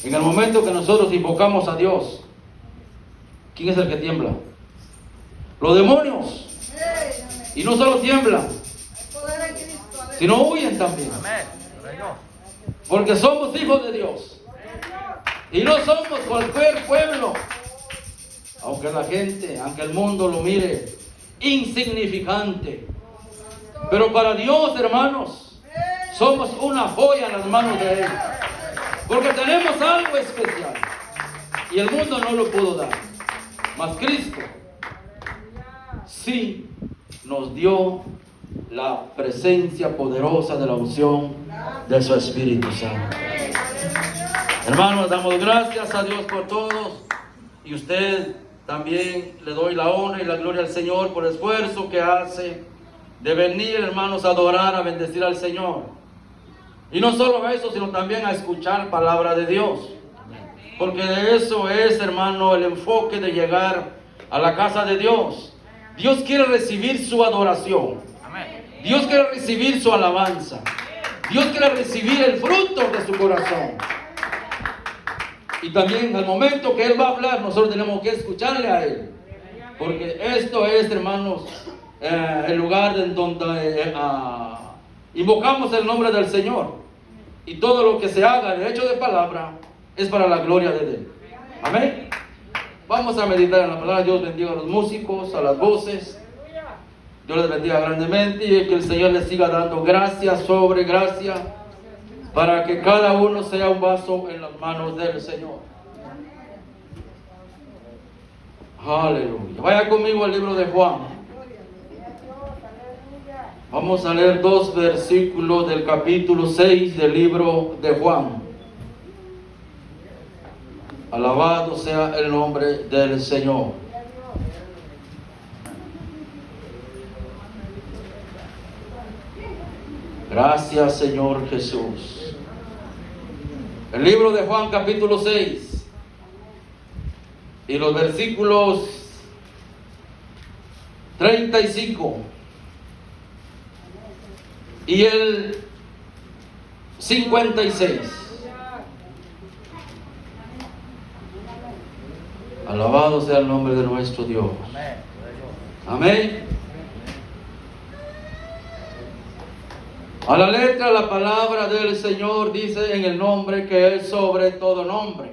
En el momento que nosotros invocamos a Dios, ¿quién es el que tiembla? Los demonios. Y no solo tiemblan, sino huyen también. Porque somos hijos de Dios. Y no somos cualquier pueblo. Aunque la gente, aunque el mundo lo mire insignificante. Pero para Dios, hermanos, somos una joya en las manos de Él. Porque tenemos algo especial. Y el mundo no lo pudo dar. Mas Cristo sí nos dio la presencia poderosa de la unción de su Espíritu Santo. Hermanos, damos gracias a Dios por todos. Y usted también le doy la honra y la gloria al Señor por el esfuerzo que hace de venir, hermanos, a adorar, a bendecir al Señor. Y no solo eso, sino también a escuchar palabra de Dios. Porque de eso es, hermano, el enfoque de llegar a la casa de Dios. Dios quiere recibir su adoración. Dios quiere recibir su alabanza. Dios quiere recibir el fruto de su corazón. Y también al momento que Él va a hablar, nosotros tenemos que escucharle a Él. Porque esto es, hermanos, el lugar en donde invocamos el nombre del Señor. Y todo lo que se haga de hecho de palabra es para la gloria de Él. Amén. Vamos a meditar en la palabra. Dios bendiga a los músicos, a las voces. Dios les bendiga grandemente y que el Señor les siga dando gracia sobre gracia para que cada uno sea un vaso en las manos del Señor. Aleluya. Vaya conmigo al libro de Juan. Vamos a leer 2 versículos del capítulo 6 del libro de Juan. Alabado sea el nombre del Señor. Gracias, Señor Jesús. El libro de Juan, capítulo 6. Y los versículos 35. Y el 56. Alabado sea el nombre de nuestro Dios. Amén. A la letra, la palabra del Señor dice en el nombre que es sobre todo nombre.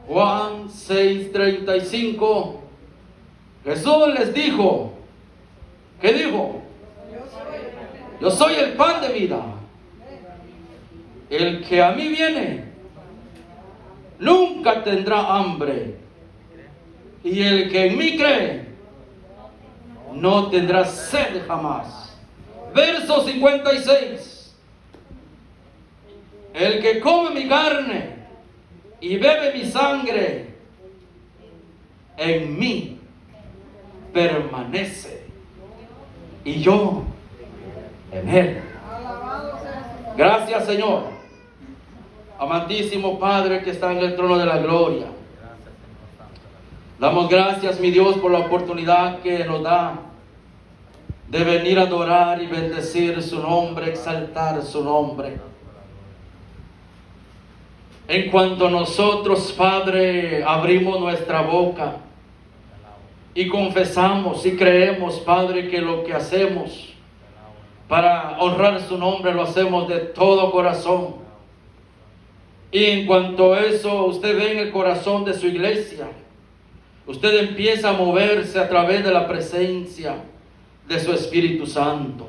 Juan 6:35. Jesús les dijo, ¿qué dijo? Yo soy el pan de vida. El que a mí viene nunca tendrá hambre. Y el que en mí cree no tendrá sed jamás. Verso 56. El que come mi carne y bebe mi sangre, en mí permanece y yo en él. Gracias, Señor. Amantísimo Padre que está en el trono de la gloria. Damos gracias, mi Dios, por la oportunidad que nos da de venir a adorar y bendecir su nombre, exaltar su nombre. En cuanto nosotros, Padre, abrimos nuestra boca y confesamos y creemos, Padre, que lo que hacemos para honrar su nombre lo hacemos de todo corazón. Y en cuanto a eso, usted ve en el corazón de su iglesia, usted empieza a moverse a través de la presencia de su Espíritu Santo.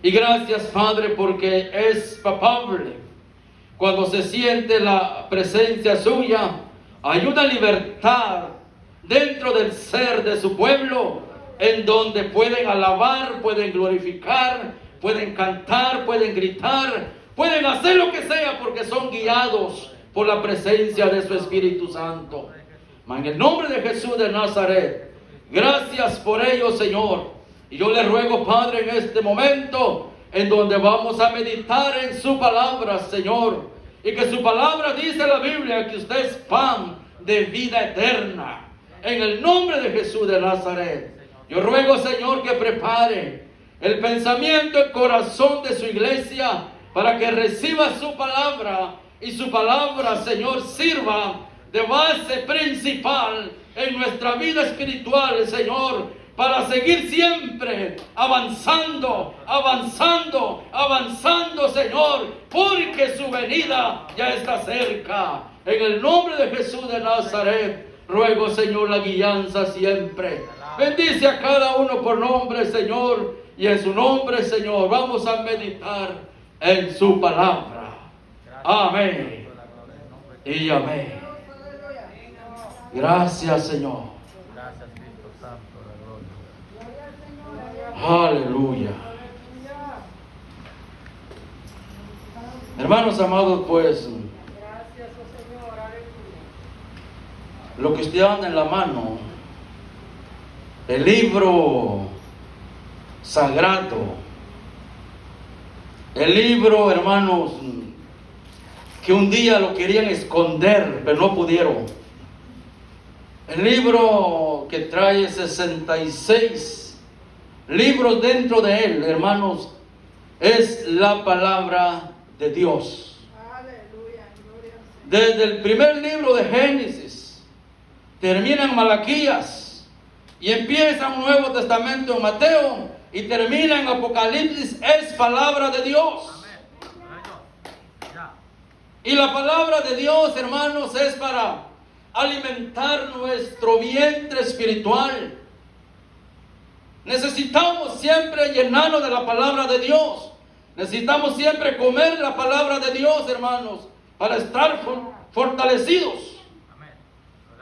Y gracias, Padre, porque es palpable cuando se siente la presencia suya. Hay una libertad dentro del ser de su pueblo, en donde pueden alabar, pueden glorificar, pueden cantar, pueden gritar, pueden hacer lo que sea, porque son guiados por la presencia de su Espíritu Santo. En el nombre de Jesús de Nazaret, gracias por ello, Señor. Y yo le ruego, Padre, en este momento en donde vamos a meditar en su palabra, Señor, y que su palabra dice en la Biblia que usted es pan de vida eterna. En el nombre de Jesús de Nazaret, yo ruego, Señor, que prepare el pensamiento, el corazón de su iglesia para que reciba su palabra y su palabra, Señor, sirva de base principal en nuestra vida espiritual, Señor, para seguir siempre avanzando, avanzando, avanzando, Señor, porque su venida ya está cerca. En el nombre de Jesús de Nazaret, ruego, Señor, la guianza siempre. Bendice a cada uno por nombre, Señor, y en su nombre, Señor, vamos a meditar en su palabra. Amén y amén. Gracias, Señor. Gracias, Cristo Santo, la gloria. Aleluya. Hermanos amados, pues lo que usted anda en la mano, el libro sagrado, el libro, hermanos, que un día lo querían esconder, pero no pudieron. El libro que trae 66 libros dentro de él, hermanos, es la palabra de Dios. Aleluya, gloria al Señor. Desde el primer libro de Génesis, termina en Malaquías y empieza un Nuevo Testamento en Mateo y termina en Apocalipsis, es palabra de Dios. Y la palabra de Dios, hermanos, es para alimentar nuestro vientre espiritual. Necesitamos siempre llenarnos de la palabra de Dios. Necesitamos siempre comer la palabra de Dios, hermanos, para estar fortalecidos,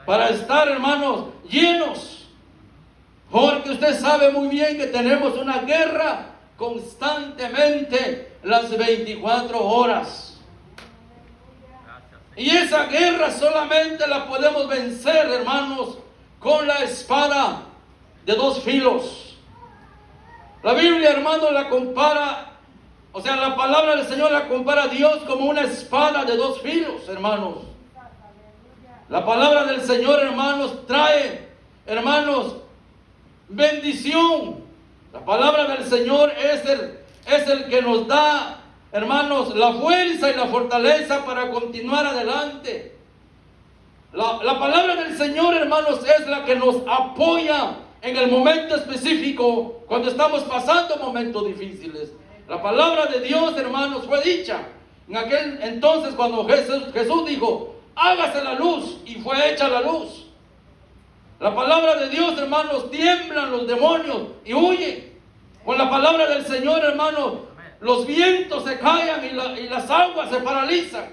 para estar, hermanos, llenos. Porque usted sabe muy bien que tenemos una guerra constantemente las 24 horas. Y esa guerra solamente la podemos vencer, hermanos, con la espada de dos filos. La Biblia, hermanos, la compara, o sea, la palabra del Señor la compara a Dios como una espada de dos filos, hermanos. La palabra del Señor, hermanos, trae, hermanos, bendición. La palabra del Señor es el que nos da, hermanos, la fuerza y la fortaleza para continuar adelante. La palabra del Señor, hermanos, es la que nos apoya en el momento específico cuando estamos pasando momentos difíciles. La palabra de Dios, hermanos, fue dicha en aquel entonces cuando Jesús dijo, hágase la luz, y fue hecha la luz. La palabra de Dios, hermanos, tiemblan los demonios y huyen. Con la palabra del Señor, hermanos, los vientos se callan y las aguas se paralizan.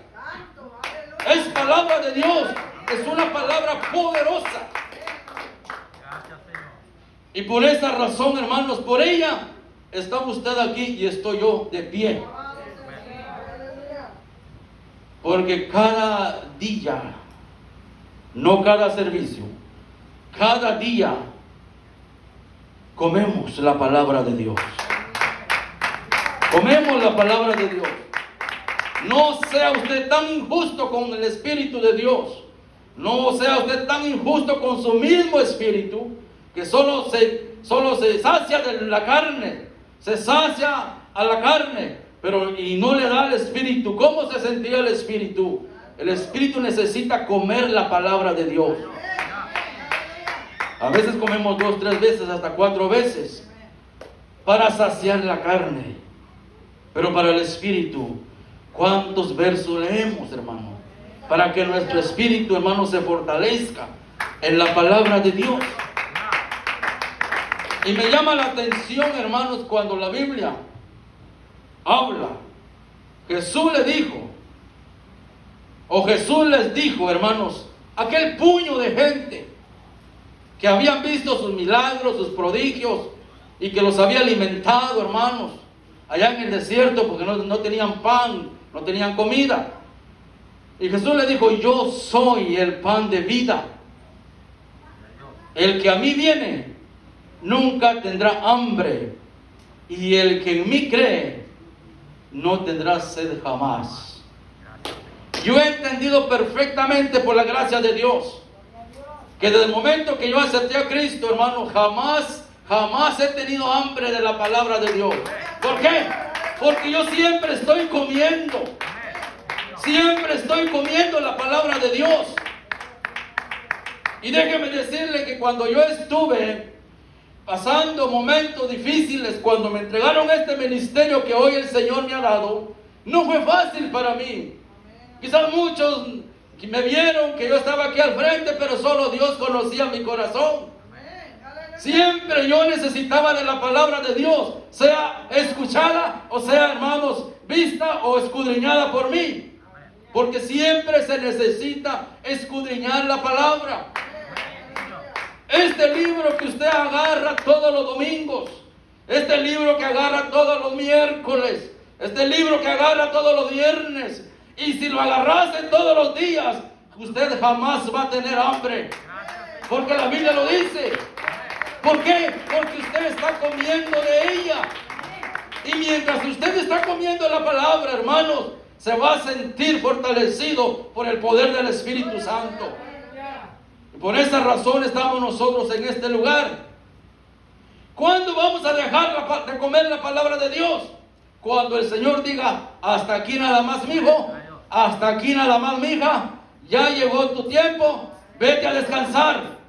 Es palabra de Dios, es una palabra poderosa. Y por esa razón, hermanos, por ella está usted aquí y estoy yo de pie. Porque cada día, no cada servicio, cada día comemos la palabra de Dios. Comemos la palabra de Dios. No sea usted tan injusto con el Espíritu de Dios. No sea usted tan injusto con su mismo espíritu, que solo se sacia de la carne, se sacia a la carne, y no le da al espíritu. ¿Cómo se sentía el espíritu? El espíritu necesita comer la palabra de Dios. A veces comemos 2, 3 veces, hasta 4 veces, para saciar la carne. Pero para el espíritu, ¿cuántos versos leemos, hermano? Para que nuestro espíritu, hermano, se fortalezca en la palabra de Dios. Y me llama la atención, hermanos, cuando la Biblia habla. Jesús le dijo, o Jesús les dijo, hermanos, aquel puño de gente que habían visto sus milagros, sus prodigios, y que los había alimentado, hermanos, allá en el desierto, porque no tenían pan, no tenían comida. Y Jesús le dijo, yo soy el pan de vida. El que a mí viene nunca tendrá hambre, y el que en mí cree no tendrá sed jamás. Yo he entendido perfectamente por la gracia de Dios que desde el momento que yo acepté a Cristo, hermano, jamás he tenido hambre de la palabra de Dios. ¿Por qué? Porque yo siempre estoy comiendo. Siempre estoy comiendo la palabra de Dios. Y déjeme decirle que cuando yo estuve pasando momentos difíciles, cuando me entregaron este ministerio que hoy el Señor me ha dado, no fue fácil para mí. Quizás muchos me vieron que yo estaba aquí al frente, pero solo Dios conocía mi corazón. Siempre yo necesitaba de la palabra de Dios, sea escuchada o sea, hermanos, vista o escudriñada por mí. Porque siempre se necesita escudriñar la palabra. Este libro que usted agarra todos los domingos, este libro que agarra todos los miércoles, este libro que agarra todos los viernes, y si lo agarrase todos los días, usted jamás va a tener hambre. Porque la Biblia lo dice. ¿Por qué? Porque usted está comiendo de ella. Y mientras usted está comiendo la palabra, hermanos, se va a sentir fortalecido por el poder del Espíritu Santo. Y por esa razón estamos nosotros en este lugar. ¿Cuándo vamos a dejar de comer la palabra de Dios? Cuando el Señor diga, hasta aquí nada más, mijo, hasta aquí nada más, mija, ya llegó tu tiempo, vete a descansar.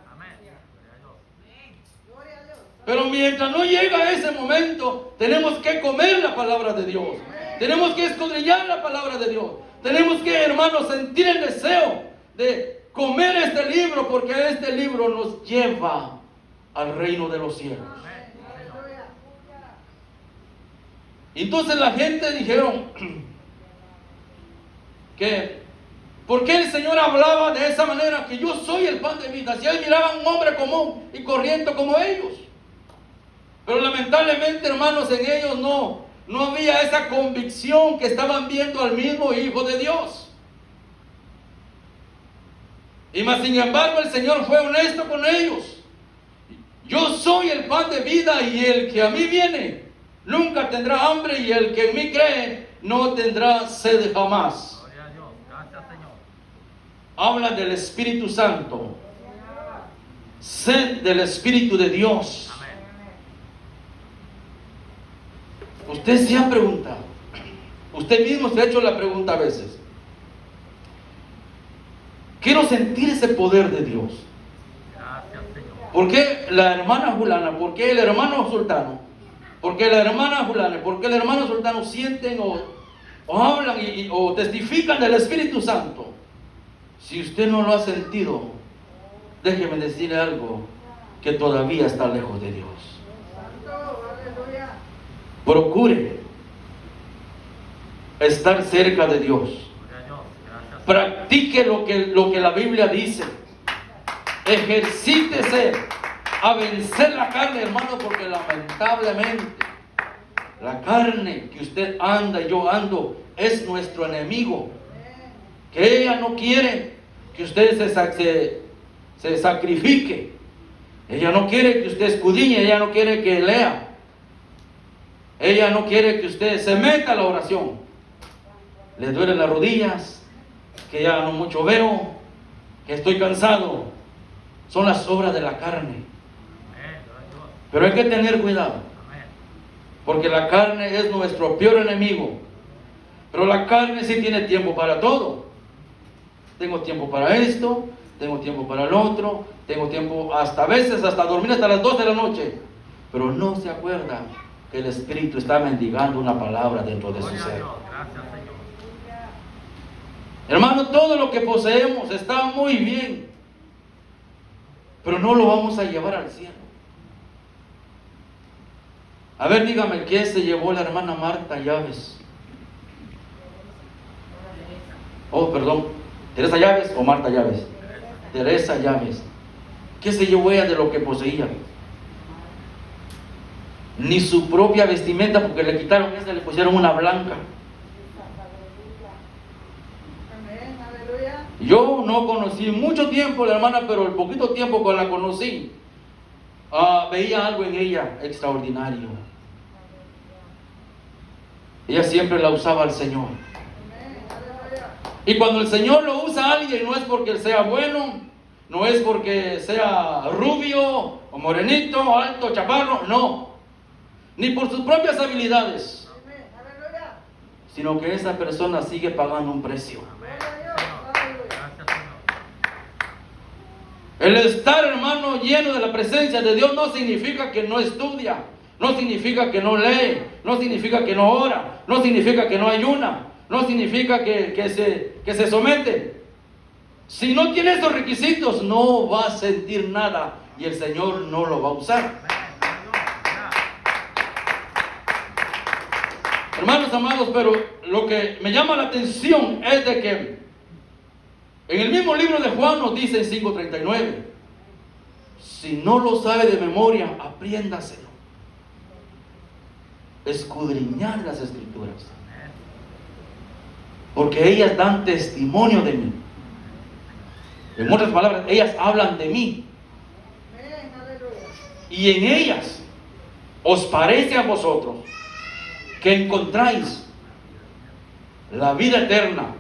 Pero mientras no llega ese momento, tenemos que comer la palabra de Dios. Tenemos que escudriñar la palabra de Dios. Tenemos que, hermanos, sentir el deseo de comer este libro, porque este libro nos lleva al reino de los cielos. Entonces la gente dijeron que ¿por qué el Señor hablaba de esa manera? Que yo soy el pan de vida. Si él miraba a un hombre común y corriente como ellos. Pero lamentablemente, hermanos, en ellos no había esa convicción que estaban viendo al mismo Hijo de Dios. Y más sin embargo el Señor fue honesto con ellos. Yo soy el pan de vida, y el que a mí viene nunca tendrá hambre, y el que en mí cree no tendrá sed jamás. Gloria a Dios. Gracias, Señor. Habla del Espíritu Santo. Sed del Espíritu de Dios. Usted se ha preguntado, usted mismo se ha hecho la pregunta a veces: quiero sentir ese poder de Dios. Gracias, Señor. ¿Por qué la hermana Julana? ¿Por qué el hermano Sultano? ¿Por qué la hermana Julana? ¿Por qué el hermano Sultano sienten o hablan o testifican del Espíritu Santo? Si usted no lo ha sentido, déjeme decirle algo, que todavía está lejos de Dios. Procure estar cerca de Dios. Practique lo que la Biblia dice. Ejercítese a vencer la carne, hermano, porque lamentablemente la carne que usted anda y yo ando es nuestro enemigo. Que ella no quiere que usted se sacrifique. Ella no quiere que usted escudriñe. Ella no quiere que lea. Ella no quiere que usted se meta a la oración. Le duelen las rodillas, que ya no mucho veo, que estoy cansado. Son las obras de la carne. Pero hay que tener cuidado, porque la carne es nuestro peor enemigo. Pero la carne sí tiene tiempo para todo. Tengo tiempo para esto, tengo tiempo para el otro, tengo tiempo a veces hasta dormir hasta las 2 de la noche. Pero no se acuerda que el Espíritu está mendigando una palabra dentro de su ser. Hermano, todo lo que poseemos está muy bien, pero no lo vamos a llevar al cielo. A ver, dígame, ¿qué se llevó la hermana Marta Llaves? Oh, perdón, ¿Teresa Llaves o Marta Llaves? Teresa Llaves. ¿Qué se llevó ella de lo que poseía? Ni su propia vestimenta, porque le quitaron esa, le pusieron una blanca. Yo no conocí mucho tiempo a la hermana, pero el poquito tiempo que la conocí, veía algo en ella extraordinario. Ella siempre la usaba al Señor. Y cuando el Señor lo usa a alguien, no es porque sea bueno, no es porque sea rubio o morenito, alto, chaparro, no. Ni por sus propias habilidades, sino que esa persona sigue pagando un precio. Amén. Señor. Gracias, Señor. El estar, hermano, lleno de la presencia de Dios no significa que no estudia, no significa que no lee, no significa que no ora, no significa que no ayuna, no significa que se somete. Si no tiene esos requisitos, no va a sentir nada y el Señor no lo va a usar. Amén. Señor. Hermanos amados, pero lo que me llama la atención es de que en el mismo libro de Juan nos dice en 5:39, si no lo sabe de memoria, apréndaselo. Escudriñar las Escrituras, porque ellas dan testimonio de mí. En otras palabras, ellas hablan de mí. Y en ellas os parece a vosotros que encontráis la vida eterna,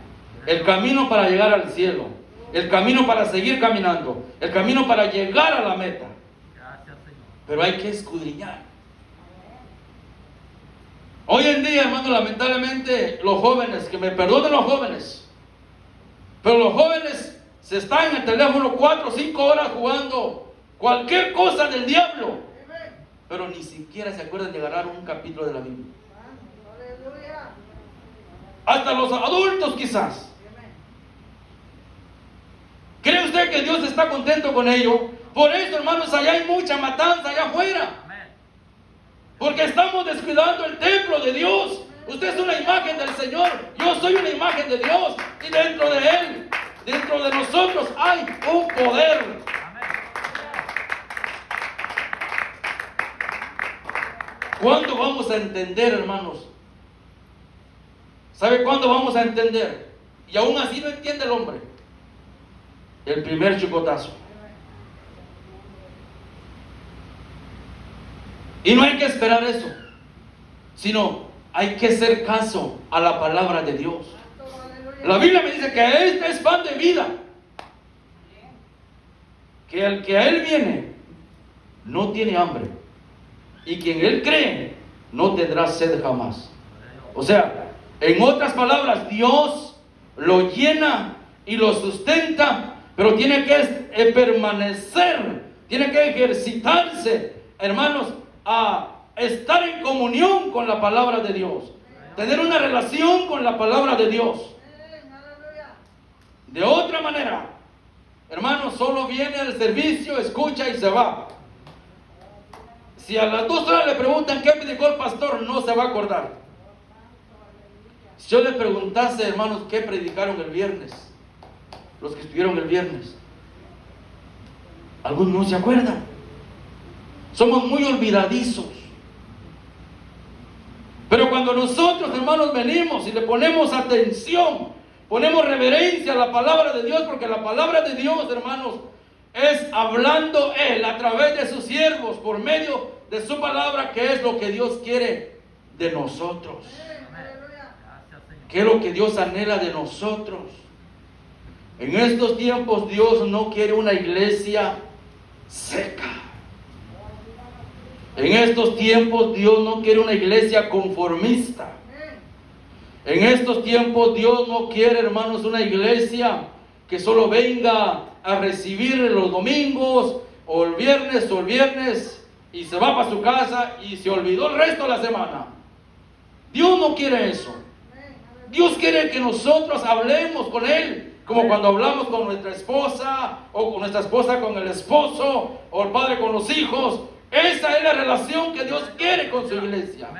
el camino para llegar al cielo, el camino para seguir caminando, el camino para llegar a la meta. Gracias, Señor. Pero hay que escudriñar. Hoy en día, hermano, lamentablemente los jóvenes, que me perdonen los jóvenes, pero los jóvenes se están en el teléfono 4 o 5 horas jugando cualquier cosa del diablo, pero ni siquiera se acuerdan de agarrar un capítulo de la Biblia. Hasta los adultos quizás. ¿Cree usted que Dios está contento con ello? Por eso, hermanos, allá hay mucha matanza allá afuera. Amén. Porque estamos descuidando el templo de Dios. Usted es una imagen del Señor. Yo soy una imagen de Dios. Y dentro de Él, dentro de nosotros, hay un poder. Amén. ¿Cuándo vamos a entender, hermanos? ¿Sabe cuándo vamos a entender? Y aún así no entiende el hombre. El primer chicotazo. Y no hay que esperar eso, sino hay que hacer caso a la palabra de Dios. La Biblia me dice que este es pan de vida, que el que a Él viene no tiene hambre, y quien Él cree no tendrá sed jamás. O sea, en otras palabras, Dios lo llena y lo sustenta, pero tiene que permanecer, tiene que ejercitarse, hermanos, a estar en comunión con la palabra de Dios, tener una relación con la palabra de Dios. De otra manera, hermanos, solo viene al servicio, escucha y se va. Si a las 2 horas le preguntan qué predicó el pastor, no se va a acordar. Si yo le preguntase, hermanos, qué predicaron el viernes, los que estuvieron el viernes, algunos no se acuerdan. Somos muy olvidadizos. Pero cuando nosotros, hermanos, venimos y le ponemos atención, ponemos reverencia a la palabra de Dios, porque la palabra de Dios, hermanos, es hablando Él a través de sus siervos, por medio de su palabra, que es lo que Dios quiere de nosotros. ¿Qué es lo que Dios anhela de nosotros? En estos tiempos Dios no quiere una iglesia seca. En estos tiempos Dios no quiere una iglesia conformista. En estos tiempos Dios no quiere, hermanos, una iglesia que solo venga a recibir los domingos o el viernes y se va para su casa y se olvidó el resto de la semana. Dios no quiere eso. Dios quiere que nosotros hablemos con Él, como cuando hablamos con nuestra esposa, o con nuestra esposa con el esposo, o el padre con los hijos. Esa es la relación que Dios quiere con su iglesia.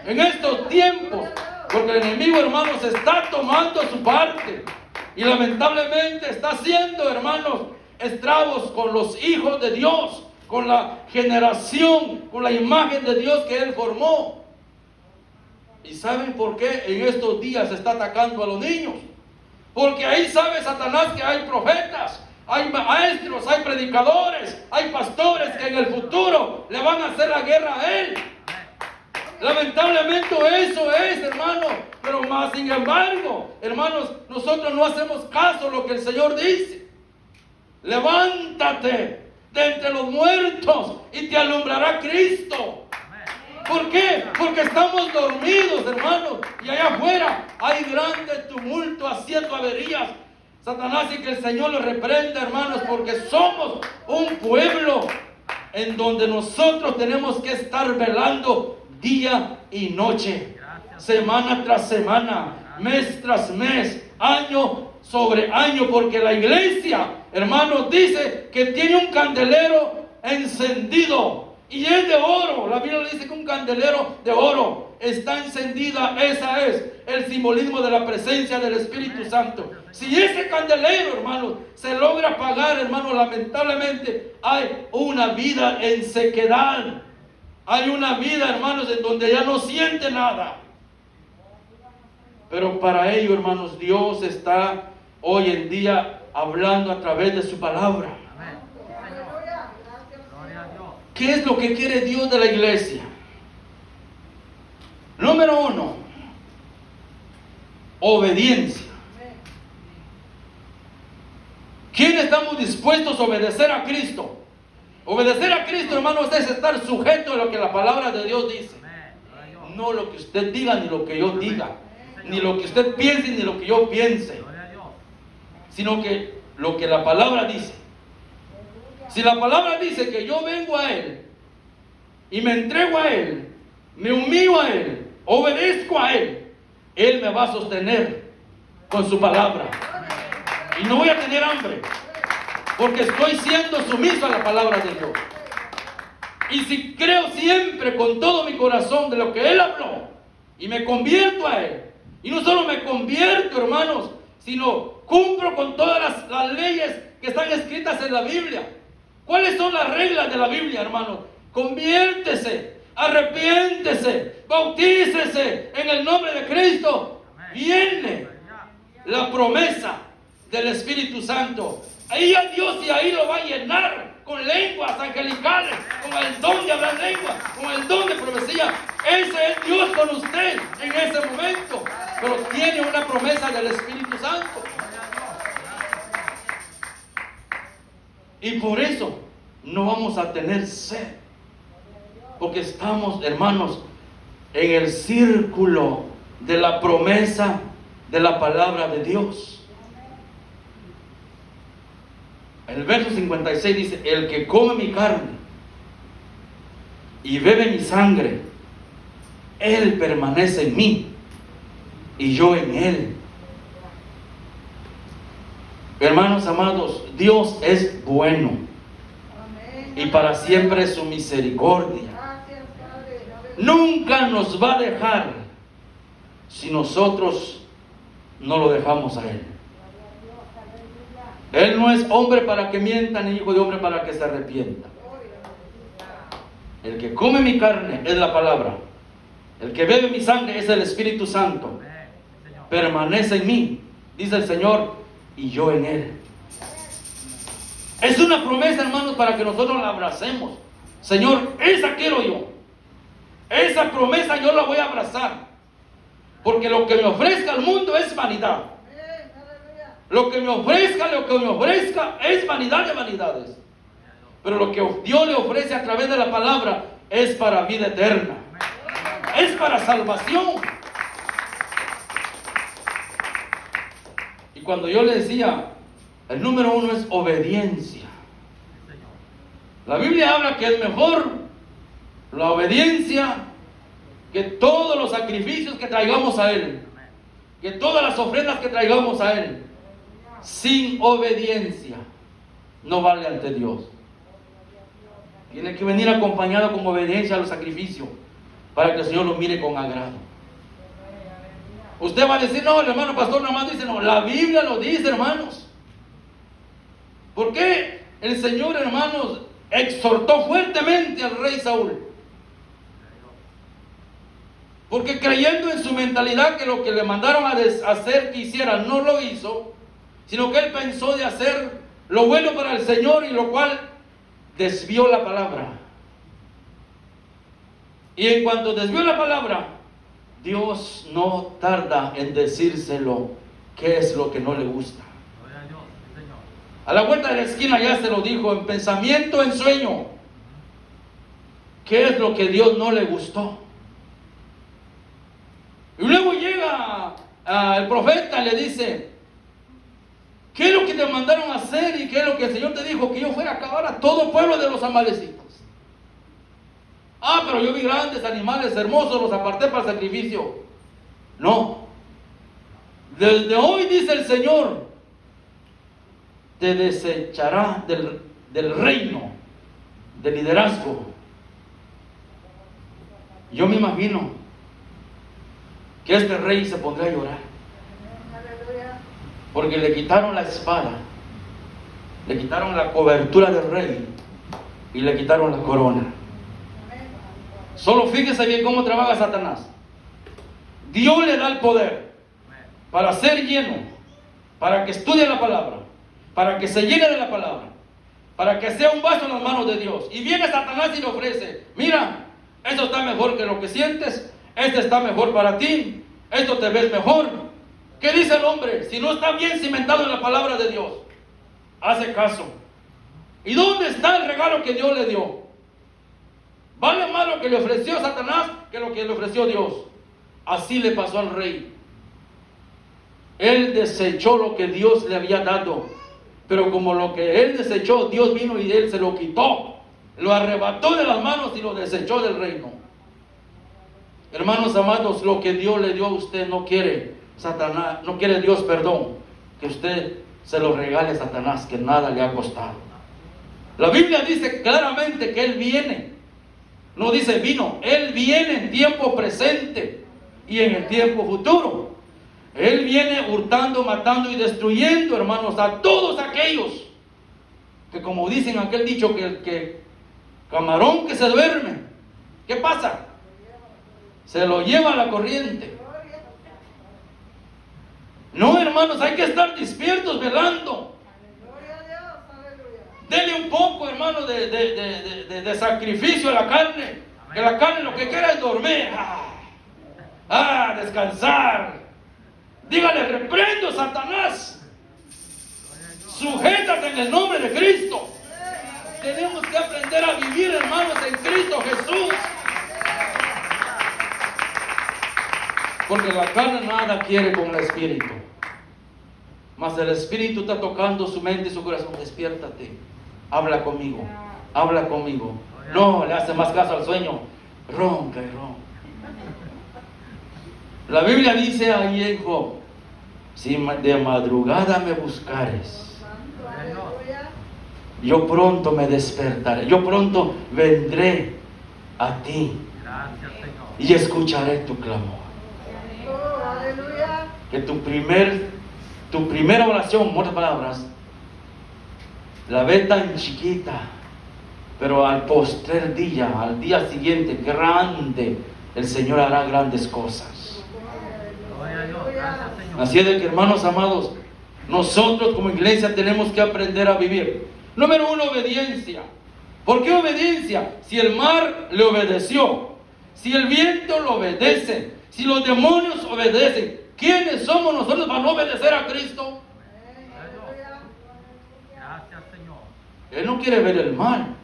En estos tiempos, porque el enemigo, hermanos, está tomando su parte, y lamentablemente está haciendo, hermanos, estragos con los hijos de Dios, con la generación, con la imagen de Dios que Él formó. ¿Y saben por qué en estos días se está atacando a los niños? Porque ahí sabe Satanás que hay profetas, hay maestros, hay predicadores, hay pastores que en el futuro le van a hacer la guerra a Él. Lamentablemente eso es, hermano, pero más sin embargo, hermanos, nosotros no hacemos caso a lo que el Señor dice. Levántate de entre los muertos y te alumbrará Cristo. ¿Por qué? Porque estamos dormidos, hermanos. Y allá afuera hay grande tumulto haciendo averías. Satanás, y que el Señor lo reprenda, hermanos, porque somos un pueblo en donde nosotros tenemos que estar velando día y noche, semana tras semana, mes tras mes, año sobre año, porque la iglesia, hermanos, dice que tiene un candelero encendido y es de oro. La Biblia dice que un candelero de oro está encendida. Esa es el simbolismo de la presencia del Espíritu Santo. Si ese candelero, hermanos, se logra apagar, hermanos, lamentablemente hay una vida en sequedad. Hay una vida, hermanos, en donde ya no siente nada. Pero para ello, hermanos, Dios está hoy en día hablando a través de su palabra. Amén. Aleluya. Gracias. Gloria a Dios. ¿Qué es lo que quiere Dios de la iglesia? Número 1, obediencia. Amén. ¿Quién estamos dispuestos a obedecer a Cristo? Obedecer a Cristo, hermanos, es estar sujeto a lo que la palabra de Dios dice. Amén. Gloria a Dios. No lo que usted diga, ni lo que yo diga, ni lo que usted piense, ni lo que yo piense, Gloria a Dios. sino que lo que la palabra dice. Si la palabra dice que yo vengo a Él y me entrego a Él, me humillo a Él, obedezco a Él, Él me va a sostener con su palabra. Y no voy a tener hambre, porque estoy siendo sumiso a la palabra de Dios. Y si creo siempre con todo mi corazón de lo que Él habló, y me convierto a Él, y no solo me convierto, hermanos, sino cumplo con todas las leyes que están escritas en la Biblia. ¿Cuáles son las reglas de la Biblia, hermanos? Conviértese, arrepiéntese, bautícese en el nombre de Cristo. Viene la promesa del Espíritu Santo. Ahí a Dios, y ahí lo va a llenar con lenguas angelicales, con el don de hablar lenguas, con el don de profecía. Ese es Dios con usted en ese momento, pero tiene una promesa del Espíritu Santo. Y por eso no vamos a tener sed, porque estamos, hermanos, en el círculo de la promesa de la palabra de Dios. El verso 56 dice: el que come mi carne y bebe mi sangre, él permanece en mí y yo en él. Hermanos amados, Dios es bueno Amén. y para siempre es su misericordia. Gracias, Padre. Nunca nos va a dejar si nosotros no lo dejamos a Él. Él no es hombre para que mienta, ni hijo de hombre para que se arrepienta. El que come mi carne es la palabra. El que bebe mi sangre es el Espíritu Santo. Amén. Señor. Permanece en mí, dice el Señor, y yo en Él. Es una promesa, hermanos, para que nosotros la abracemos. Señor, esa quiero yo. Esa promesa yo la voy a abrazar. Porque lo que me ofrezca el mundo es vanidad. Amén. Aleluya. Lo que me ofrezca es vanidad de vanidades. Pero lo que Dios le ofrece a través de la palabra es para vida eterna. Es para salvación. Y cuando yo le decía, el número 1 es obediencia. La Biblia habla que es mejor la obediencia que todos los sacrificios que traigamos a Él, que todas las ofrendas que traigamos a Él. Sin obediencia no vale ante Dios. Tiene que venir acompañado con obediencia a los sacrificios para que el Señor lo mire con agrado. Usted va a decir: no, el hermano pastor nada más dice. No, la Biblia lo dice, hermanos. ¿Por qué el Señor, hermanos, exhortó fuertemente al rey Saúl? Porque creyendo en su mentalidad que lo que le mandaron a hacer que hiciera no lo hizo, sino que él pensó de hacer lo bueno para el Señor, y lo cual desvió la palabra. Y en cuanto desvió la palabra, Dios no tarda en decírselo qué es lo que no le gusta. Gloria a Dios. Sí, Señor. A la vuelta de la esquina ya se lo dijo, en pensamiento, en sueño. ¿Qué es lo que Dios no le gustó? Y luego llega el profeta y le dice, ¿qué es lo que te mandaron a hacer? ¿Y qué es lo que el Señor te dijo? Que yo fuera a acabar a todo pueblo de los amalecitas. Ah, pero yo vi grandes animales hermosos, los aparté para el sacrificio. No. Desde hoy, dice el Señor, te desechará del reino, del liderazgo. Yo me imagino que este rey se pondrá a llorar, Aleluya. porque le quitaron la espada, le quitaron la cobertura del rey y le quitaron la corona. Amén. Solo fíjese bien cómo trabaja Satanás. Dios le da el poder para ser lleno, para que estudie la palabra, para que se llene de la palabra, para que sea un vaso en las manos de Dios. Y viene Satanás y le ofrece, mira, esto está mejor que lo que sientes, este está mejor para ti, esto te ves mejor. ¿Qué dice el hombre? Si no está bien cimentado en la palabra de Dios, hace caso. ¿Y dónde está el regalo que Dios le dio? Vale más lo que le ofreció Satanás que lo que le ofreció Dios. Así le pasó al rey. Él desechó lo que Dios le había dado, pero como lo que él desechó, Dios vino y él se lo quitó, lo arrebató de las manos y lo desechó del reino. Hermanos amados, lo que Dios le dio a usted no quiere Satanás, no quiere Dios, perdón, que usted se lo regale a Satanás, que nada le ha costado. La Biblia dice claramente que Él viene, no dice vino, Él viene en tiempo presente y en el tiempo futuro. Él viene hurtando, matando y destruyendo, hermanos, a todos aquellos que, como dicen aquel dicho, que camarón que se duerme, ¿qué pasa? Se lo lleva a la corriente. Gloria. No, hermanos, hay que estar despiertos, velando. Gloria a Dios. Aleluya. Dele un poco, hermano, de sacrificio a la carne. Que la carne lo que quiera es dormir. Descansar. Dígale, reprendo, Satanás. Sujétate en el nombre de Cristo. Tenemos que aprender a vivir, hermanos, en Cristo Jesús. Porque la carne nada quiere con el Espíritu. Mas el Espíritu está tocando su mente y su corazón. Despiértate. Habla conmigo. Habla conmigo. No le hace más caso al sueño. Ronca y ronca. La Biblia dice ahí en Job, si de madrugada me buscares, Santo. Aleluya. yo pronto me despertaré, yo pronto vendré a ti Gracias, Señor. y escucharé tu clamor. Oh, aleluya. Que tu primera oración, en otras palabras, la ve tan chiquita, pero al postrer día, al día siguiente, grande, el Señor hará grandes cosas. Gloria a Dios. Gracias, Señor. Así es de que, hermanos amados, nosotros como iglesia tenemos que aprender a vivir. Número uno, obediencia. ¿Por qué obediencia? Si el mar le obedeció, si el viento lo obedece, si los demonios obedecen, ¿quiénes somos nosotros para no obedecer a Cristo? Aleluya. Gracias, Señor. Él no quiere ver el mal,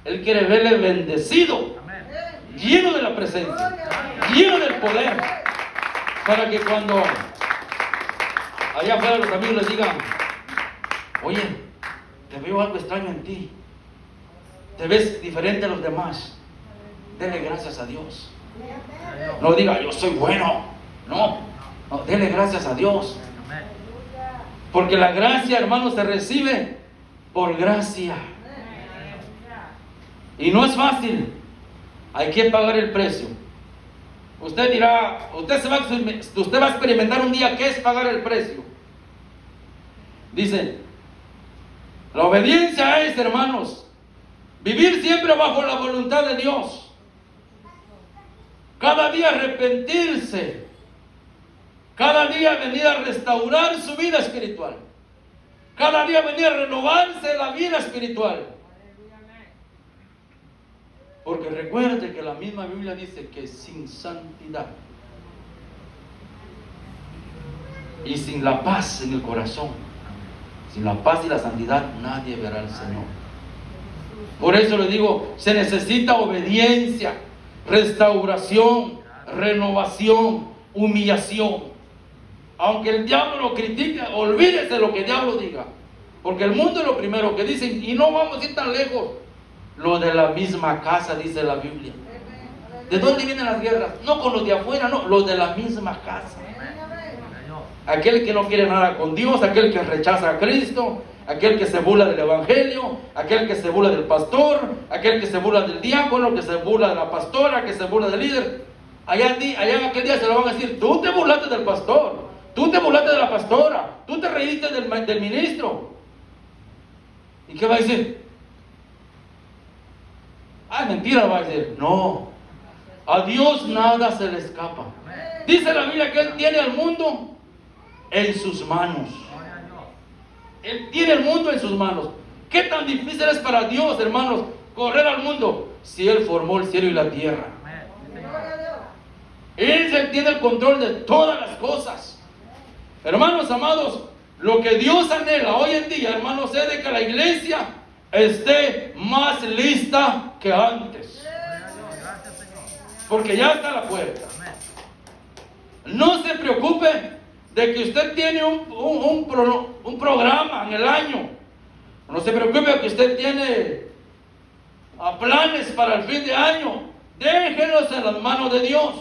Él quiere verle bendecido, Amén. lleno de la presencia, lleno del poder, para que cuando allá afuera los amigos les digan, oye, te veo algo extraño en ti, te ves diferente a los demás, dele gracias a Dios. No diga, yo soy bueno, no, dele gracias a Dios, Amén. porque la gracia, hermanos, se recibe por gracia, y no es fácil, hay que pagar el precio. Usted dirá, usted va a experimentar un día qué es pagar el precio. Dice, la obediencia es, hermanos, vivir siempre bajo la voluntad de Dios. Cada día arrepentirse. Cada día venir a restaurar su vida espiritual. Cada día venir a renovarse la vida espiritual. Porque recuerde que la misma Biblia dice que sin santidad y sin la paz en el corazón, sin la paz y la santidad, nadie verá al Señor. Por eso le digo, se necesita obediencia, restauración, renovación, humillación. Aunque el diablo lo critique, olvídese lo que el diablo diga. Porque el mundo es lo primero que dicen, y no vamos a ir tan lejos. Lo de la misma casa, dice la Biblia. ¿De dónde vienen las guerras? No con los de afuera, no, los de la misma casa. Aquel que no quiere nada con Dios, aquel que rechaza a Cristo, aquel que se burla del evangelio, aquel que se burla del pastor, aquel que se burla del diácono, que se burla de la pastora, que se burla del líder. Allá en aquel día se lo van a decir, tú te burlaste del pastor, tú te burlaste de la pastora, tú te reíste del ministro. ¿Y qué va a decir? Ah, mentira, va a decir. No, a Dios nada se le escapa. Dice la Biblia que Él tiene al mundo en sus manos. Él tiene el mundo en sus manos. ¿Qué tan difícil es para Dios, hermanos, correr al mundo si Él formó el cielo y la tierra? Él tiene el control de todas las cosas. Hermanos amados, lo que Dios anhela hoy en día, hermanos, es de que la iglesia esté más lista que antes. Porque ya está a la puerta. No se preocupe de que usted tiene un programa en el año. No se preocupe de que usted tiene planes para el fin de año. Déjenlos en las manos de Dios.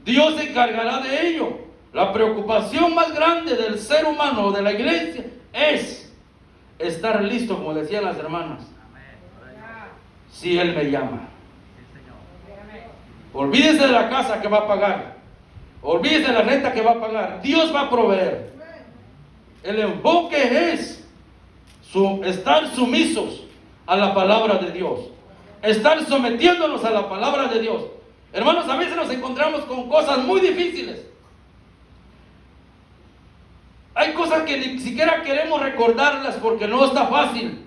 Dios se encargará de ello. La preocupación más grande del ser humano o de la iglesia es estar listo, como decían las hermanas, si Él me llama. Olvídese de la casa que va a pagar. Olvídese de la renta que va a pagar. Dios va a proveer. El enfoque es estar sumisos a la palabra de Dios. Estar sometiéndonos a la palabra de Dios. Hermanos, a veces nos encontramos con cosas muy difíciles. Hay cosas que ni siquiera queremos recordarlas porque no está fácil.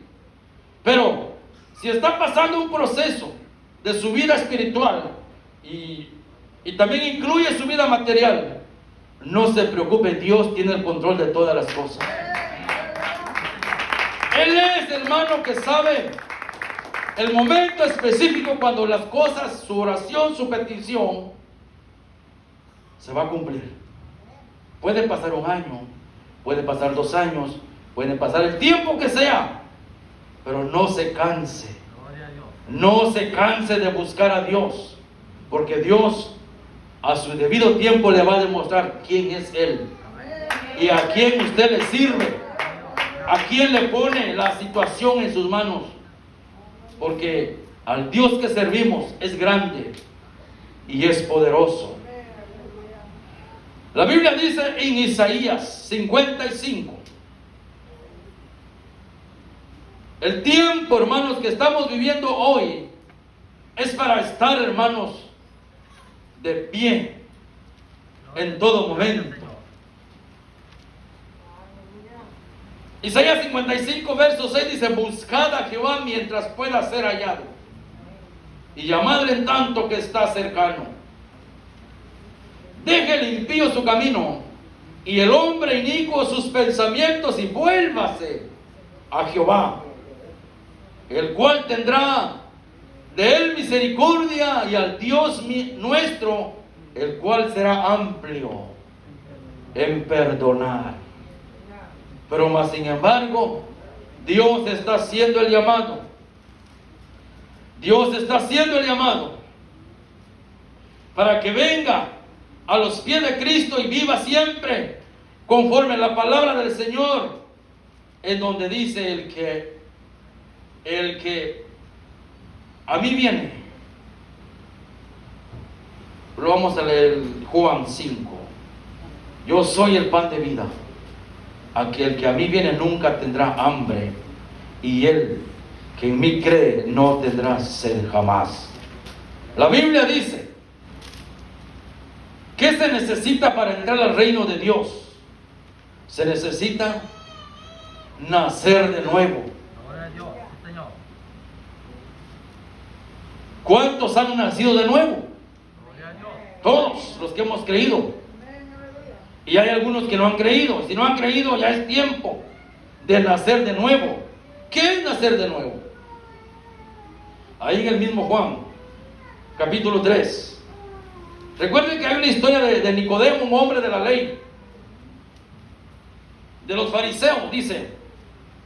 Pero si está pasando un proceso de su vida espiritual y también incluye su vida material, no se preocupe, Dios tiene el control de todas las cosas. Él es, hermano, que sabe el momento específico cuando las cosas, su oración, su petición, se va a cumplir. Puede pasar un año, puede pasar 2 años, puede pasar el tiempo que sea, pero no se canse. No se canse de buscar a Dios, porque Dios a su debido tiempo le va a demostrar quién es Él y a quién usted le sirve, a quién le pone la situación en sus manos, porque al Dios que servimos es grande y es poderoso. La Biblia dice en Isaías 55, el tiempo, hermanos, que estamos viviendo hoy es para estar, hermanos, de pie en todo momento. Isaías 55, verso 6 dice: buscad a Jehová mientras pueda ser hallado, y llamadle en tanto que está cercano. Deje el impío su camino, y el hombre inicuo sus pensamientos, y vuélvase a Jehová, el cual tendrá de él misericordia, y al Dios nuestro, el cual será amplio en perdonar. Pero más sin embargo, Dios está haciendo el llamado. Dios está haciendo el llamado para que venga a los pies de Cristo y viva siempre conforme a la palabra del Señor, en donde dice el que a mí viene. Lo vamos a leer, Juan 5. Yo soy el pan de vida. Aquel que a mí viene nunca tendrá hambre, y él que en mí cree no tendrá sed jamás. La Biblia dice: ¿qué se necesita para entrar al reino de Dios? Se necesita nacer de nuevo. ¿Cuántos han nacido de nuevo? Todos los que hemos creído. Y hay algunos que no han creído. Si no han creído, ya es tiempo de nacer de nuevo. ¿Qué es nacer de nuevo? Ahí en el mismo Juan, capítulo 3. Recuerden que hay una historia de Nicodemo, un hombre de la ley, de los fariseos, dice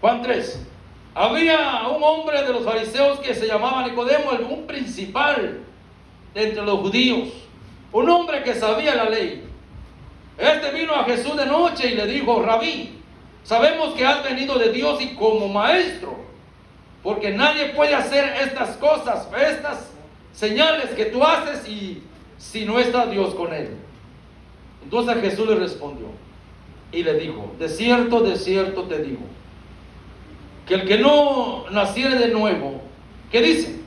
Juan 3. Había un hombre de los fariseos que se llamaba Nicodemo, un principal de entre los judíos, un hombre que sabía la ley. Este vino a Jesús de noche y le dijo: Rabí, sabemos que has venido de Dios y como maestro, porque nadie puede hacer estas cosas, estas señales que tú haces, y si no está Dios con él. Entonces Jesús le respondió y le dijo: de cierto te digo, que el que no naciere de nuevo, ¿qué dice?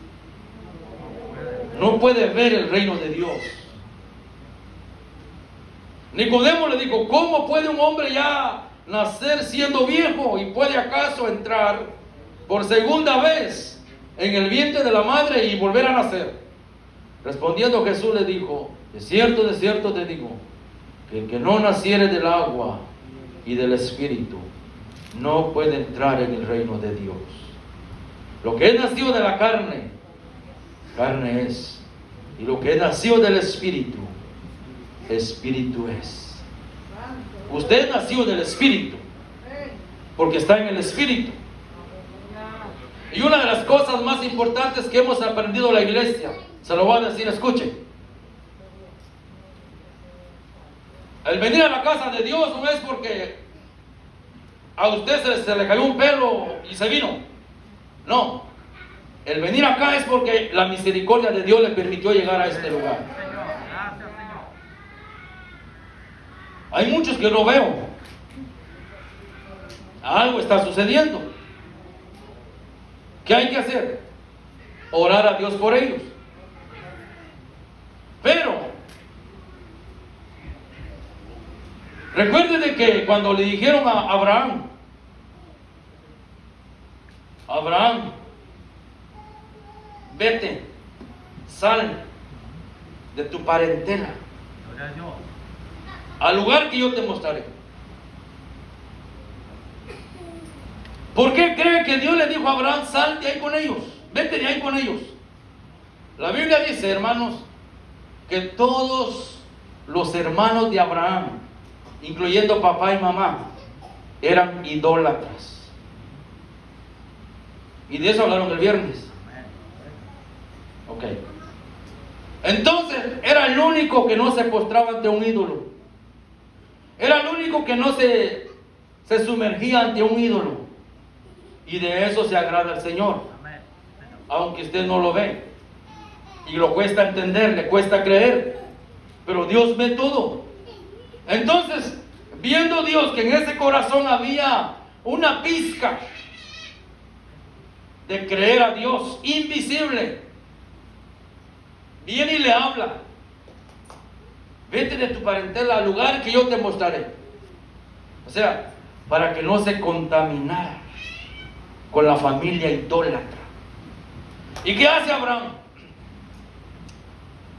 No puede ver el reino de Dios. Nicodemo le dijo: ¿cómo puede un hombre ya nacer siendo viejo? ¿Y puede acaso entrar por segunda vez en el vientre de la madre y volver a nacer? Respondiendo Jesús le dijo: de cierto te digo, que el que no naciere del agua y del Espíritu no puede entrar en el reino de Dios. Lo que es nacido de la carne, carne es, y lo que es nacido del Espíritu, Espíritu es. Usted es nacido del Espíritu, porque está en el Espíritu. Y una de las cosas más importantes que hemos aprendido en la iglesia, se lo voy a decir, escuche. El venir a la casa de Dios no es porque a usted se le cayó un pelo y se vino. No. El venir acá es porque la misericordia de Dios le permitió llegar a este lugar. Señor, gracias, Señor. Hay muchos que no veo. Algo está sucediendo. ¿Qué hay que hacer? Orar a Dios por ellos. Pero recuerden de que cuando le dijeron a Abraham, vete, sal de tu parentela Gloria a Dios. al lugar que yo te mostraré. ¿Por qué cree que Dios le dijo a Abraham: sal de ahí con ellos, vete de ahí con ellos? La Biblia dice, hermanos, que todos los hermanos de Abraham, incluyendo papá y mamá, eran idólatras. Y de eso hablaron el viernes. Ok. Entonces era el único que no se postraba ante un ídolo. Era el único que no se sumergía ante un ídolo. Y de eso se agrada el Señor. Amén. Señor. Aunque usted no lo ve. Y lo cuesta entender, le cuesta creer. Pero Dios ve todo. Entonces, viendo Dios que en ese corazón había una pizca de creer a Dios invisible, viene y le habla: vete de tu parentela al lugar que yo te mostraré. O sea, para que no se contaminara con la familia idólatra. ¿Y qué hace Abraham?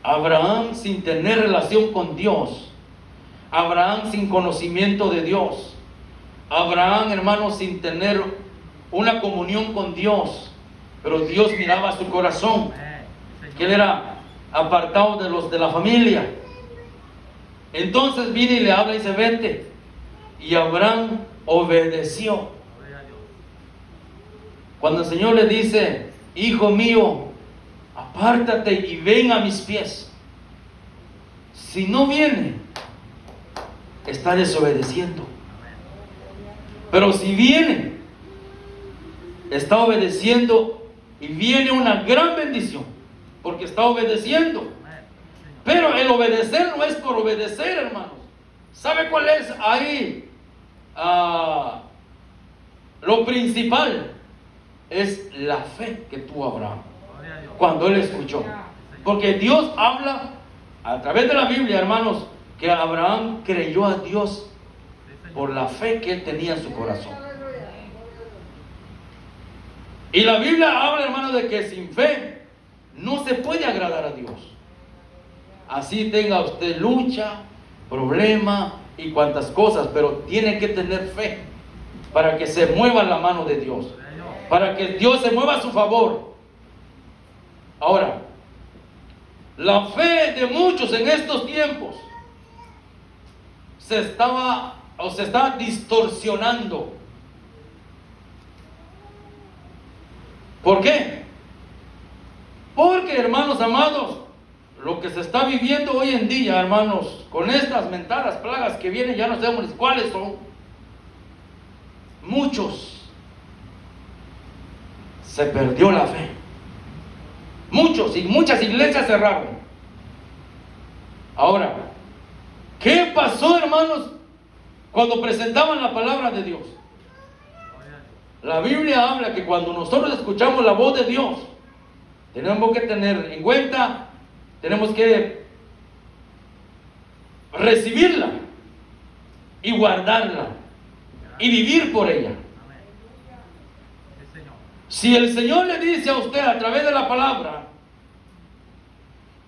Abraham, sin tener relación con Dios, Abraham sin conocimiento de Dios, Abraham, hermanos, sin tener una comunión con Dios, pero Dios miraba su corazón, Amén. Señor. que él era apartado de los de la familia. Entonces viene y le habla y dice: vete. Y Abraham obedeció. Gloria a Dios. Cuando el Señor le dice: hijo mío, apártate y ven a mis pies. Si no viene, está desobedeciendo. Amén. Pero si viene, está obedeciendo, y viene una gran bendición, porque está obedeciendo. Amén. Señor. Pero el obedecer no es por obedecer, hermanos. ¿Sabe cuál es ahí? Lo principal es la fe que tuvo Abraham Gloria a Dios. cuando él escuchó. Porque Dios habla a través de la Biblia, hermanos, que Abraham creyó a Dios Sí, Señor. por la fe que él tenía en su corazón. Aleluya. Y la Biblia habla, hermanos, de que sin fe no se puede agradar a Dios. Así tenga usted lucha, problema y cuantas cosas, pero tiene que tener fe. para que se mueva la mano de Dios, para que Dios se mueva a su favor. Ahora, la fe de muchos en estos tiempos se está distorsionando. ¿Por qué? Porque, hermanos amados, lo que se está viviendo hoy en día, hermanos, con estas mentadas plagas que vienen, ya no sabemos cuáles son. Muchos se perdió la fe. Muchos y muchas iglesias cerraron. Ahora, ¿qué pasó, hermanos, cuando presentaban la palabra de Dios? La Biblia habla que cuando nosotros escuchamos la voz de Dios, tenemos que tener en cuenta, tenemos que recibirla y guardarla y vivir por ella. Si el Señor le dice a usted a través de la palabra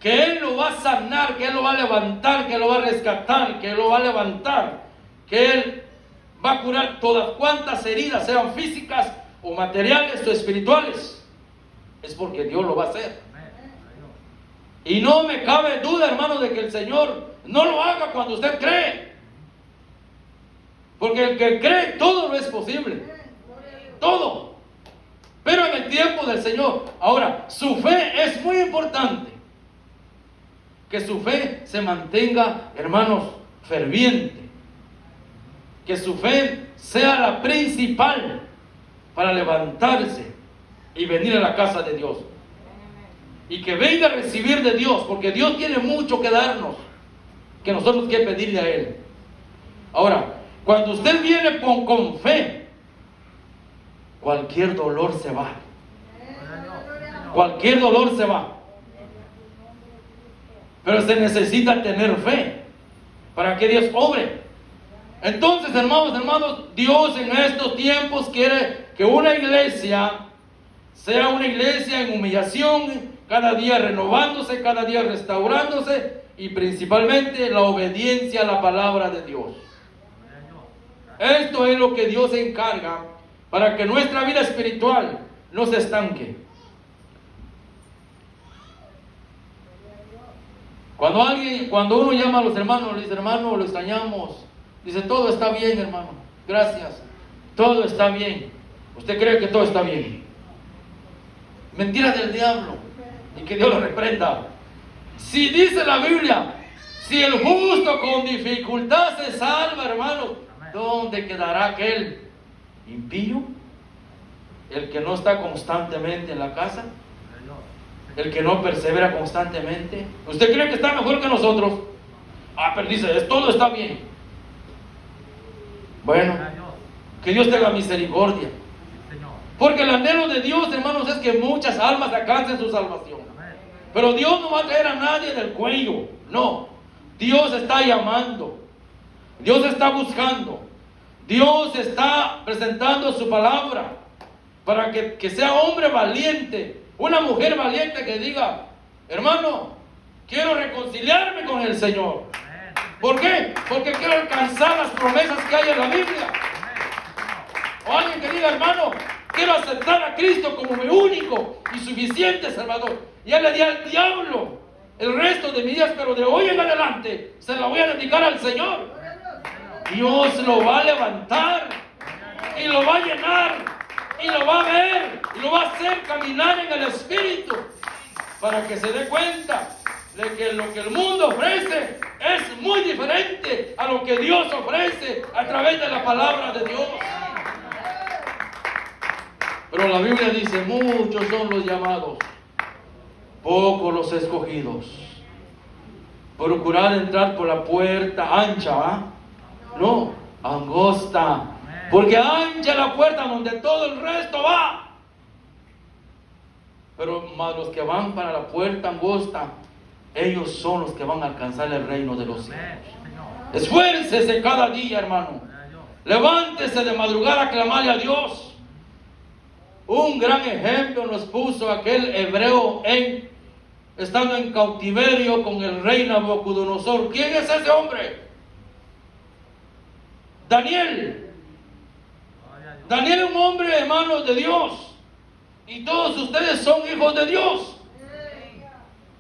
que Él lo va a sanar, que Él lo va a levantar, que Él lo va a rescatar, que Él lo va a levantar, que Él va a curar todas cuantas heridas, sean físicas o materiales o espirituales, es porque Dios lo va a hacer. Y no me cabe duda, hermano, de que el Señor no lo haga cuando usted cree. Porque el que cree, todo lo es posible. Todo. Pero en el tiempo del Señor. Ahora, su fe es muy importante. Que su fe se mantenga, hermanos, ferviente. Que su fe sea la principal para levantarse y venir a la casa de Dios. Y que venga a recibir de Dios, porque Dios tiene mucho que darnos, que nosotros que pedirle a Él. Ahora, cuando usted viene con fe, cualquier dolor se va. Cualquier dolor se va. Pero se necesita tener fe para que Dios obre. Entonces, hermanos, Dios en estos tiempos quiere que una iglesia sea una iglesia en humillación, cada día renovándose, cada día restaurándose, y principalmente la obediencia a la palabra de Dios. Esto es lo que Dios se encarga para que nuestra vida espiritual no se estanque. Cuando uno llama a los hermanos, le dice: hermano, lo extrañamos. Dice: todo está bien, hermano, gracias, todo está bien. ¿Usted cree que todo está bien? Mentira del diablo, y que Dios lo reprenda. Si dice la Biblia, si el justo con dificultad se salva, hermano, ¿dónde quedará aquel impío? El que no está constantemente en la casa, el que no persevera constantemente. ¿Usted cree que está mejor que nosotros? Pero dice: todo está bien. Bueno, que Dios tenga misericordia. Porque el anhelo de Dios, hermanos, es que muchas almas alcancen su salvación. Pero Dios no va a traer a nadie del cuello. No. Dios está llamando. Dios está buscando. Dios está presentando su palabra para que sea hombre valiente, una mujer valiente que diga: hermano, quiero reconciliarme con el Señor. ¿Por qué? Porque quiero alcanzar las promesas que hay en la Biblia. O alguien que diga: hermano, quiero aceptar a Cristo como mi único y suficiente Salvador. Ya le di al diablo el resto de mis días, pero de hoy en adelante se la voy a dedicar al Señor. Dios lo va a levantar y lo va a llenar y lo va a ver y lo va a hacer caminar en el Espíritu, para que se dé cuenta de que lo que el mundo ofrece es muy diferente a lo que Dios ofrece a través de la palabra de Dios. Pero la Biblia dice: muchos son los llamados, pocos los escogidos. Procurad entrar por la puerta ancha, ¿ah? No, angosta. Porque ancha la puerta donde todo el resto va. Pero más los que van para la puerta angosta, ellos son los que van a alcanzar el reino de los cielos. Esfuércese cada día, hermano. Levántese de madrugada a clamarle a Dios. Un gran ejemplo nos puso aquel hebreo estando en cautiverio con el rey Nabucodonosor. ¿Quién es ese hombre? Daniel. Daniel es un hombre, hermanos, de Dios. Y todos ustedes son hijos de Dios.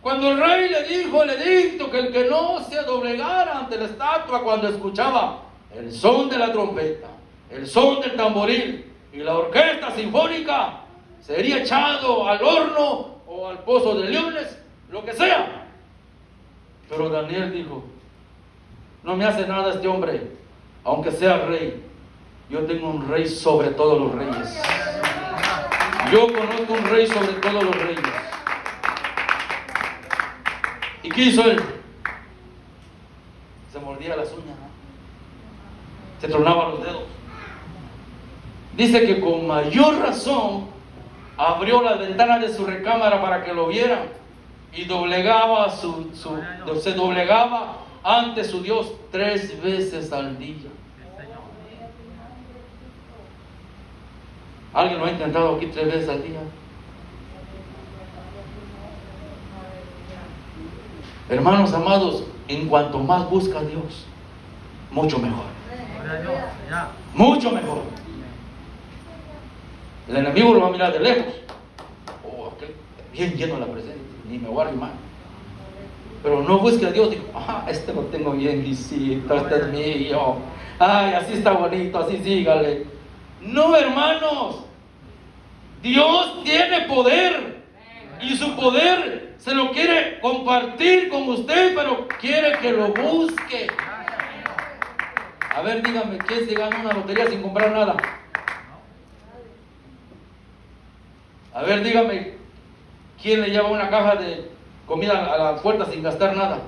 Cuando el rey le dijo el edicto que el que no se doblegara ante la estatua cuando escuchaba el son de la trompeta, el son del tamboril y la orquesta sinfónica, sería echado al horno o al pozo de leones, lo que sea. Pero Daniel dijo: no me hace nada este hombre, aunque sea rey. Yo tengo un rey sobre todos los reyes. Yo conozco un rey sobre todos los reyes. ¿Y qué hizo él? Se mordía las uñas, ¿no? Se tronaba los dedos. Dice que con mayor razón abrió las ventanas de su recámara para que lo vieran y doblegaba se doblegaba ante su Dios 3 veces al día. Sí, Señor. ¿Alguien lo ha intentado aquí 3 veces al día? Hermanos amados, en cuanto más busca a Dios, mucho mejor. Gloria a Dios. Ya. Mucho mejor. El enemigo lo va a mirar de lejos. Oh, aquel bien lleno de la presencia, ni me voy a arrimar. Pero no busque a Dios. Digo, este lo tengo bien lisito, este es mío. Ay, así está bonito, así sígale. No, hermanos. Dios tiene poder. Y su poder se lo quiere compartir con usted, pero quiere que lo busque. A ver, dígame, ¿quién se gana una lotería sin comprar nada? A ver, dígame, ¿quién le lleva una caja de comida a la puerta sin gastar nada?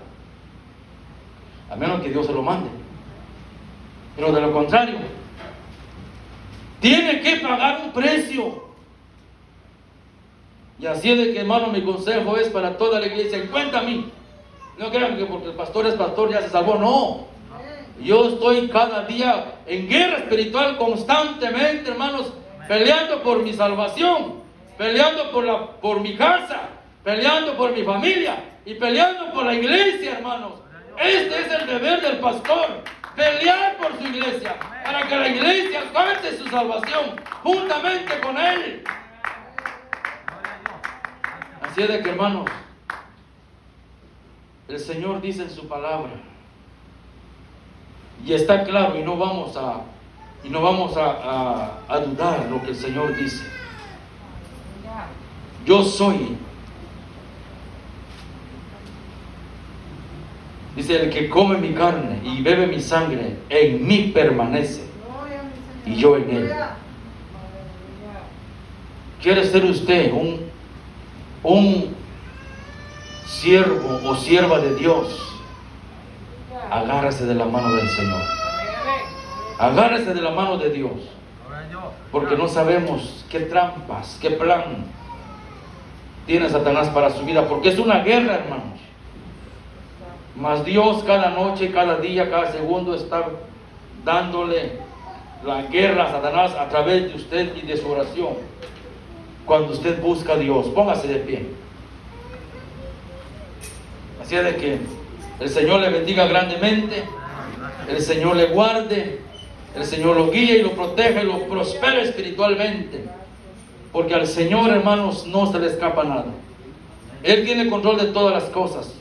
A menos que Dios se lo mande. Pero de lo contrario, tiene que pagar un precio. Y así es de que, hermano, mi consejo es para toda la iglesia: en cuenta a mí. No crean que porque el pastor es pastor ya se salvó, no. Yo estoy cada día en guerra espiritual constantemente, hermanos, peleando por mi salvación, peleando por mi casa, peleando por mi familia y peleando por la iglesia, hermanos. Este es el deber del pastor: pelear por su iglesia, para que la iglesia alcance su salvación juntamente con él. Así es de que, hermanos, el Señor dice en su palabra, y está claro, y no vamos a dudar lo que el Señor dice. Yo soy, dice, el que come mi carne y bebe mi sangre, en mí permanece y yo en él. ¿Quiere ser usted un siervo o sierva de Dios? Agárrese de la mano del Señor. Agárrese de la mano de Dios. Gloria a Dios. Porque no sabemos qué trampas, qué plan tiene Satanás para su vida. Porque es una guerra, hermanos. Mas Dios cada noche, cada día, cada segundo está dándole la guerra a Satanás a través de usted y de su oración. Cuando usted busca a Dios, póngase de pie. Así es de que el Señor le bendiga grandemente, el Señor le guarde, el Señor lo guíe y lo proteja y lo prospere espiritualmente. Porque al Señor, hermanos, no se le escapa nada. Él tiene control de todas las cosas.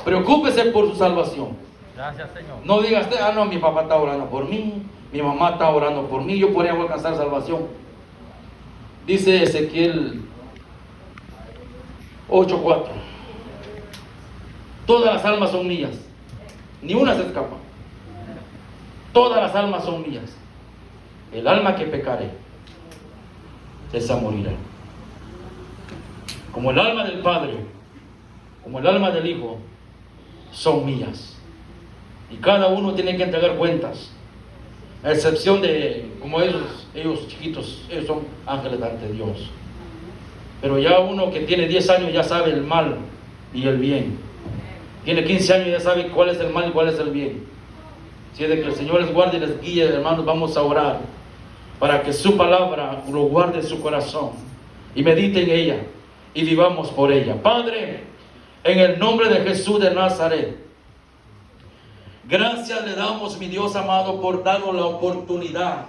Preocúpese por su salvación. Gracias, Señor. No diga usted: no, mi papá está orando por mí, mi mamá está orando por mí, yo podría alcanzar salvación. Dice Ezequiel 8:4: todas las almas son mías, ni una se escapa. Todas las almas son mías. El alma que pecare, esa morirá. Como el alma del Padre, como el alma del Hijo, son mías. Y cada uno tiene que entregar cuentas, a excepción de, como ellos chiquitos, ellos son ángeles ante Dios. Pero ya uno que tiene 10 años ya sabe el mal y el bien. Tiene 15 años y ya sabe cuál es el mal y cuál es el bien. Si es de que el Señor les guarde y les guíe, hermanos, vamos a orar para que su palabra lo guarde en su corazón y medite en ella y vivamos por ella. Padre, en el nombre de Jesús de Nazaret, gracias le damos, mi Dios amado, por darnos la oportunidad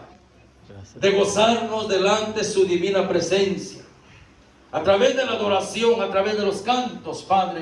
de gozarnos delante de su divina presencia. A través de la adoración, a través de los cantos, Padre.